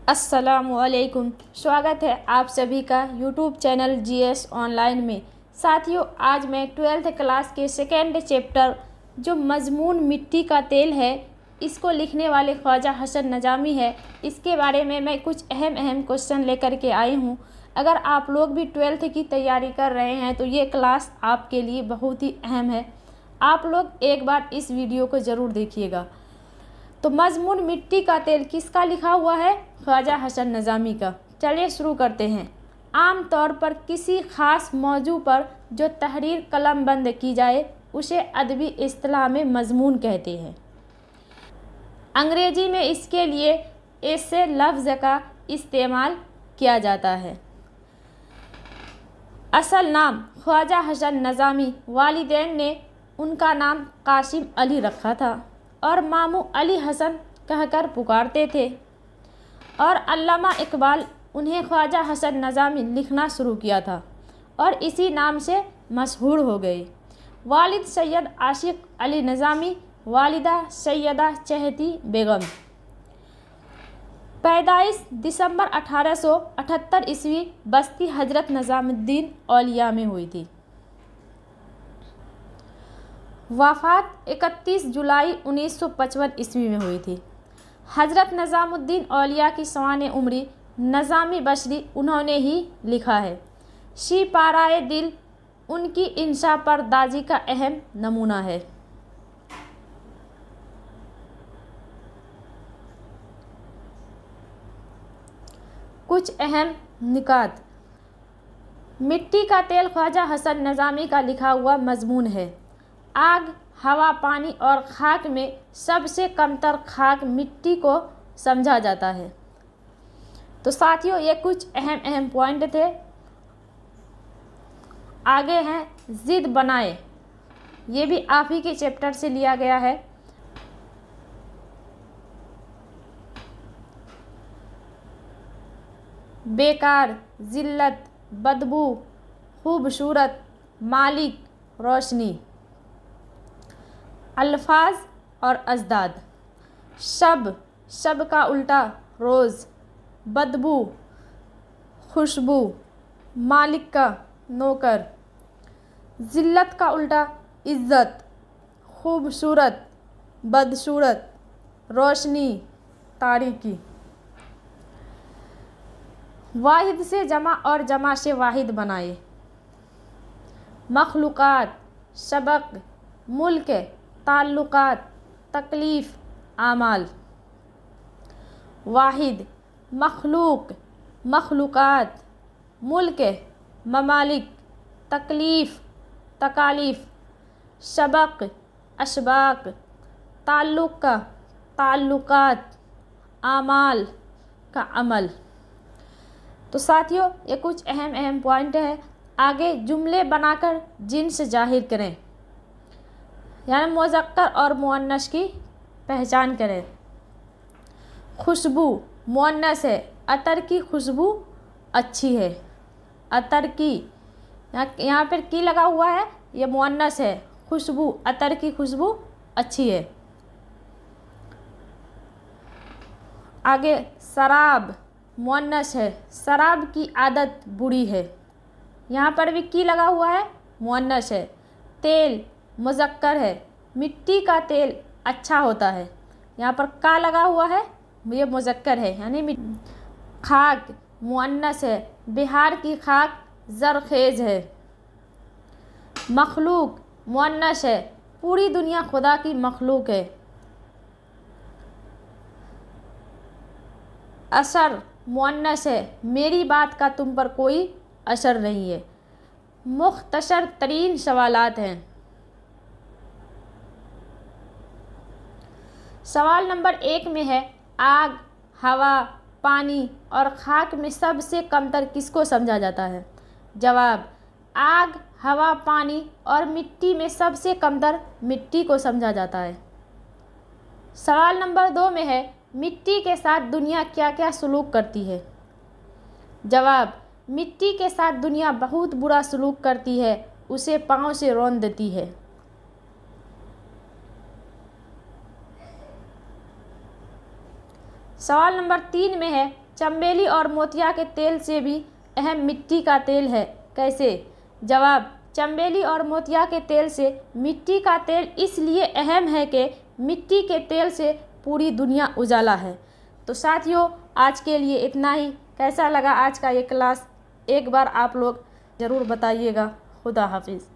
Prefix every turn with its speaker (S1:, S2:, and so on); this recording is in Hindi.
S1: अस्सलामुअलैकुम। स्वागत है आप सभी का यूट्यूब चैनल जीएस ऑनलाइन में। साथियों, आज मैं 12th क्लास के सेकेंड चैप्टर जो मजमून मिट्टी का तेल है, इसको लिखने वाले ख्वाजा हसन नज़ामी है, इसके बारे में मैं कुछ अहम क्वेश्चन लेकर के आई हूँ। अगर आप लोग भी 12th की तैयारी कर रहे हैं तो ये क्लास आपके लिए बहुत ही अहम है। आप लोग एक बार इस वीडियो को ज़रूर देखिएगा। तो मजमून मिट्टी का तेल किसका लिखा हुआ है? ख्वाजा हसन नज़ामी का। चलिए शुरू करते हैं। आम तौर पर किसी ख़ास मौजू पर जो तहरीर कलमबंद की जाए उसे अदबी इस्तिलाह में मजमून कहते हैं। अंग्रेजी में इसके लिए ऐसे लफ्ज़ का इस्तेमाल किया जाता है। असल नाम ख्वाजा हसन नज़ामी, वालिदैन ने उनका नाम कासिम अली रखा था और मामू अली हसन कहकर पुकारते थे, और अल्लामा इकबाल उन्हें ख्वाजा हसन नज़ामी लिखना शुरू किया था और इसी नाम से मशहूर हो गए। वालिद सैयद आशिक अली नज़ामी, वालिदा सैयदा चहती बेगम। पैदाइश दिसंबर 1878 ईस्वी बस्ती हजरत निज़ामुद्दीन औलिया में हुई थी। वफ़ात 31 जुलाई 1955 ईस्वी में हुई थी। हज़रत निज़ामुद्दीन औलिया की सवाने उम्री नज़ामी बशरी उन्होंने ही लिखा है। शी पाराए दिल उनकी इंशा परदाजी का अहम नमूना है। कुछ अहम निकात। मिट्टी का तेल ख्वाजा हसन नज़ामी का लिखा हुआ मजमून है। आग, हवा, पानी और खाक में सबसे कमतर खाक मिट्टी को समझा जाता है। तो साथियों, ये कुछ अहम पॉइंट थे। आगे हैं ज़िद बनाए, ये भी आप ही के चैप्टर से लिया गया है। बेकार, जिल्लत, बदबू, खूबसूरत, मालिक, रोशनी। अल्फाज और अजदाद। शब का उल्टा रोज़, बदबू खुशबू, मालिक का नौकर। जिल्लत का उल्टा इज़्ज़त, खूबसूरत बदसूरत, रोशनी तारीकी। वाहिद से जमा और जमा से वाहिद बनाए। मखलूक़ात, सबक, मुल्क, ताल्लुकात, तकलीफ़, आमाल। वाहिद, मखलूक, मखलूक़ात, मुल्क, ममालिक, तकलीफ़, तकालीफ़। सबक, असबाक, ताल्लुक़ का ताल्लुकात, आमाल का अमल। तो साथियों, ये कुछ अहम पॉइंट है। आगे जुमले बनाकर जिन्स जाहिर करें, यानी मुज़क्कर और मुअन्नस की पहचान करें। खुशबू मुअन्नस है, अतर की खुशबू अच्छी है। अतर की, यहाँ पर की लगा हुआ है, ये मुअन्नस है। खुशबू, अतर की खुशबू अच्छी है। आगे शराब मुअन्नस है, शराब की आदत बुरी है। यहाँ पर भी की लगा हुआ है, मुअन्नस है। तेल मुज़क्कर है, मिट्टी का तेल अच्छा होता है। यहाँ पर का लगा हुआ है, ये मुज़क्कर है, यानी खाक मुअन्नस है, बिहार की खाक ज़रखेज़ है। मखलूक मुअन्नस है, पूरी दुनिया खुदा की मखलूक है। असर मुअन्नस है, मेरी बात का तुम पर कोई असर नहीं है। मुख्तसर तरीन सवालात हैं। सवाल नंबर 1 में है, आग, हवा, पानी और खाक में सबसे कमतर किसको समझा जाता है? जवाब, आग, हवा, पानी और मिट्टी में सबसे कमतर मिट्टी को समझा जाता है। सवाल नंबर 2 में है, मिट्टी के साथ दुनिया क्या क्या सलूक करती है? जवाब, मिट्टी के साथ दुनिया बहुत बुरा सलूक करती है, उसे पाँव से रौंद देती है। सवाल नंबर 3 में है, चमेली और मोतिया के तेल से भी अहम मिट्टी का तेल है। कैसे? जवाब, चमेली और मोतिया के तेल से मिट्टी का तेल इसलिए अहम है कि मिट्टी के तेल से पूरी दुनिया उजाला है। तो साथियों, आज के लिए इतना ही। कैसा लगा आज का ये क्लास, एक बार आप लोग ज़रूर बताइएगा। खुदा हाफिज़।